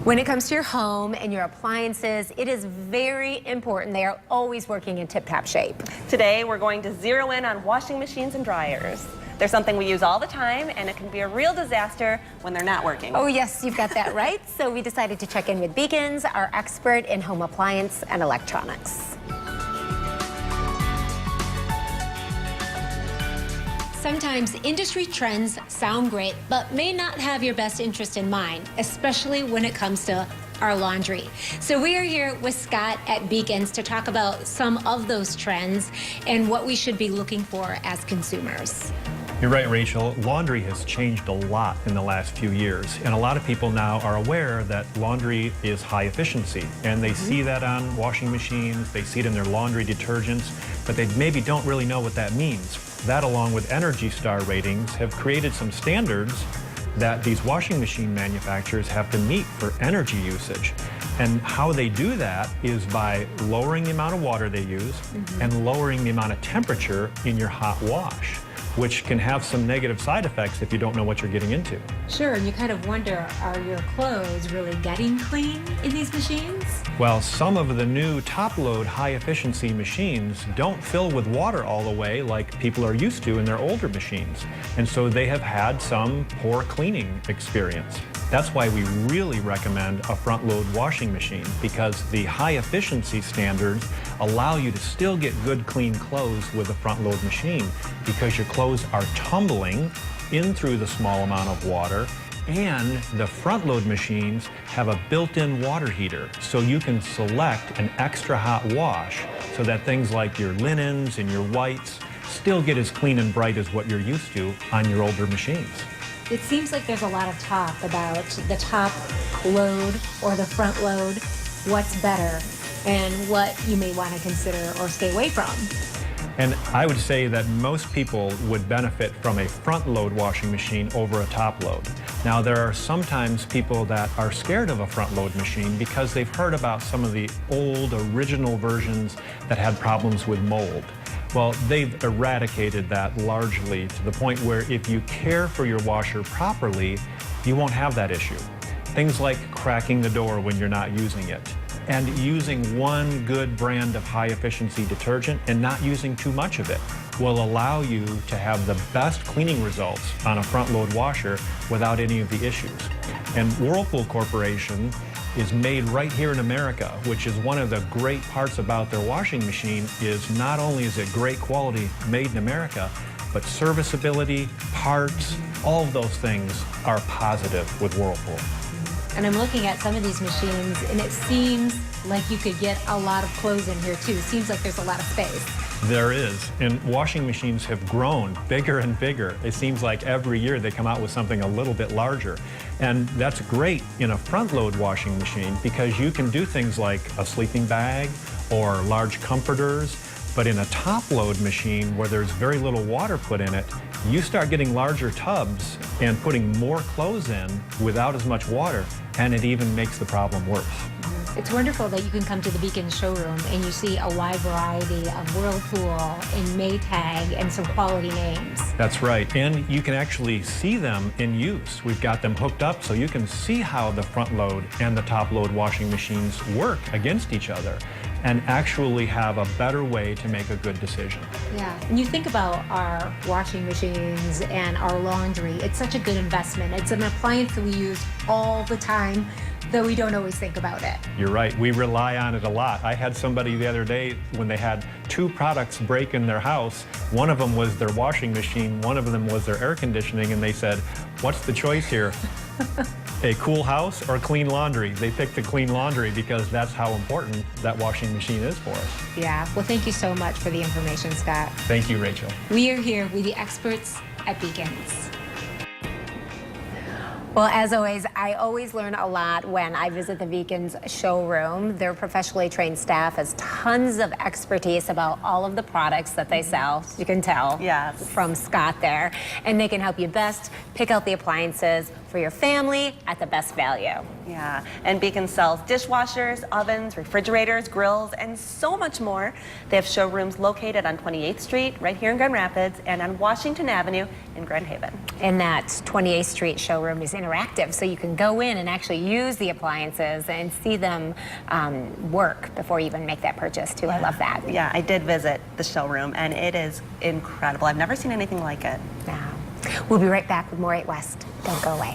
When it comes to your home and your appliances, it is very important they are always working in tip-top shape. Today, we're going to zero in on washing machines and dryers. They're something we use all the time, and it can be a real disaster when they're not working. Oh yes, you've got that right. So we decided to check in with Bekins, our expert in home appliance and electronics. Sometimes industry trends sound great, but may not have your best interest in mind, especially when it comes to our laundry. So we are here with Scott at Bekins to talk about some of those trends and what we should be looking for as consumers. You're right, Rachel. Laundry has changed a lot in the last few years, and a lot of people now are aware that laundry is high efficiency, and they see that on washing machines, they see it in their laundry detergents, but they maybe don't really know what that means. That, along with Energy Star ratings, have created some standards that these washing machine manufacturers have to meet for energy usage. And how they do that is by lowering the amount of water they use and lowering the amount of temperature in your hot wash, which can have some negative side effects if you don't know what you're getting into. Sure, and you kind of wonder, are your clothes really getting clean in these machines? Well, some of the new top-load high-efficiency machines don't fill with water all the way like people are used to in their older machines. And so they have had some poor cleaning experience. That's why we really recommend a front-load washing machine, because the high-efficiency standards allow you to still get good, clean clothes with a front-load machine, because your clothes are tumbling in through the small amount of water, and the front-load machines have a built-in water heater, so you can select an extra hot wash so that things like your linens and your whites still get as clean and bright as what you're used to on your older machines. It seems like there's a lot of talk about the top load or the front load, what's better, and what you may want to consider or stay away from. And I would say that most people would benefit from a front-load washing machine over a top-load. Now, there are sometimes people that are scared of a front-load machine because they've heard about some of the old original versions that had problems with mold. Well, they've eradicated that largely to the point where if you care for your washer properly, you won't have that issue. Things like cracking the door when you're not using it, and using one good brand of high-efficiency detergent and not using too much of it will allow you to have the best cleaning results on a front-load washer without any of the issues. And Whirlpool Corporation is made right here in America, which is one of the great parts about their washing machine. Is not only is it great quality, made in America, but serviceability, parts, all of those things are positive with Whirlpool. And I'm looking at some of these machines, and it seems like you could get a lot of clothes in here too. It seems like there's a lot of space. There is, and washing machines have grown bigger and bigger. It seems like every year they come out with something a little bit larger. And that's great in a front-load washing machine because you can do things like a sleeping bag or large comforters. But in a top-load machine where there's very little water put in it, you start getting larger tubs and putting more clothes in without as much water, and it even makes the problem worse. It's wonderful that you can come to the Bekins showroom and you see a wide variety of Whirlpool and Maytag and some quality names. That's right, and you can actually see them in use. We've got them hooked up so you can see how the front load and the top load washing machines work against each other and actually have a better way to make a good decision. Yeah, and you think about our washing machines and our laundry, it's such a good investment. It's an appliance that we use all the time, though we don't always think about it. You're right, we rely on it a lot. I had somebody the other day when they had two products break in their house. One of them was their washing machine, one of them was their air conditioning, and they said, what's the choice here? A cool house or clean laundry? They picked the clean laundry because that's how important that washing machine is for us. Yeah, well, thank you so much for the information, Scott. Thank you, Rachel. We are here with the experts at Bekins. Well, as always, I always learn a lot when I visit the Bekins showroom. Their professionally trained staff has tons of expertise about all of the products that they sell. You can tell Yes. from Scott there. And they can help you best pick out the appliances for your family at the best value. Yeah, and Bekins sells dishwashers, ovens, refrigerators, grills, and so much more. They have showrooms located on 28th Street, right here in Grand Rapids, and on Washington Avenue in Grand Haven. And that 28th Street showroom is interactive, so you can go in and actually use the appliances and see them work before you even make that purchase, too. I love that. Yeah, I did visit the showroom, and it is incredible. I've never seen anything like it. Wow. We'll be right back with more 8 West. Don't go away.